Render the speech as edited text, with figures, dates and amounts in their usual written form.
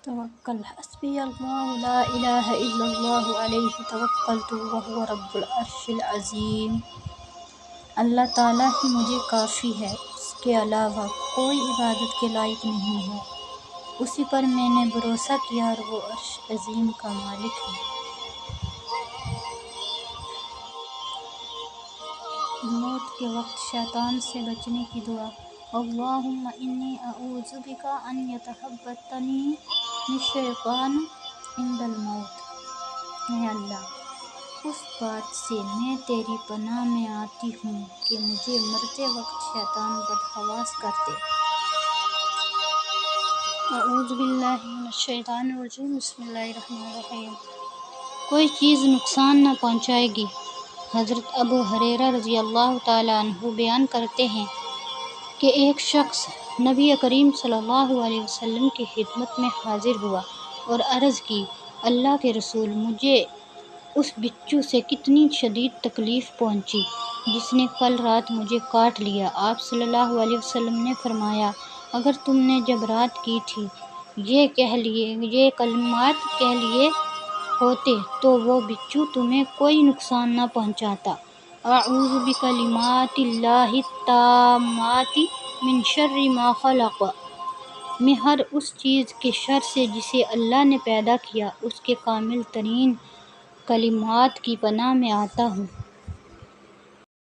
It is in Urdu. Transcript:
توکل حسبی اللہ لا الہ الا اللہ علیہ توکلت وہو رب العرش العظیم۔ اللہ تعالیٰ ہی مجھے کافی ہے، اس کے علاوہ کوئی عبادت کے لائق نہیں ہے، اسی پر میں نے بھروسہ کیا اور وہ عرش عظیم کا مالک ہے۔ موت کے وقت شیطان سے بچنے کی دعا۔ اللہم انی اعوذ بک ان یتخبطنی الشیطان عند الموت۔ اے اللہ، اس بات سے میں تیری پناہ میں آتی ہوں کہ مجھے مرتے وقت شیطان بدحواس کر دے۔ اعوذ باللہ من الشیطان الرجیم، بسم اللہ الرحمن الرحیم۔ کوئی چیز نقصان نہ پہنچائے گی۔ حضرت ابو ہریرہ رضی اللہ تعالیٰ عنہ بیان کرتے ہیں کہ ایک شخص نبی کریم صلی اللہ علیہ وسلم کی خدمت میں حاضر ہوا اور عرض کی، اللہ کے رسول، مجھے اس بچھو سے کتنی شدید تکلیف پہنچی جس نے کل رات مجھے کاٹ لیا۔ آپ صلی اللہ علیہ وسلم نے فرمایا، اگر تم نے جب رات کی تھی یہ کلمات کہہ لیے ہوتے تو وہ بچھو تمہیں کوئی نقصان نہ پہنچاتا۔ اعوذ بکلمات اللہ التامات من شر ما خلق۔ میں ہر اس چیز کے شر سے جسے اللہ نے پیدا کیا اس کے کامل ترین کلمات کی پناہ میں آتا ہوں۔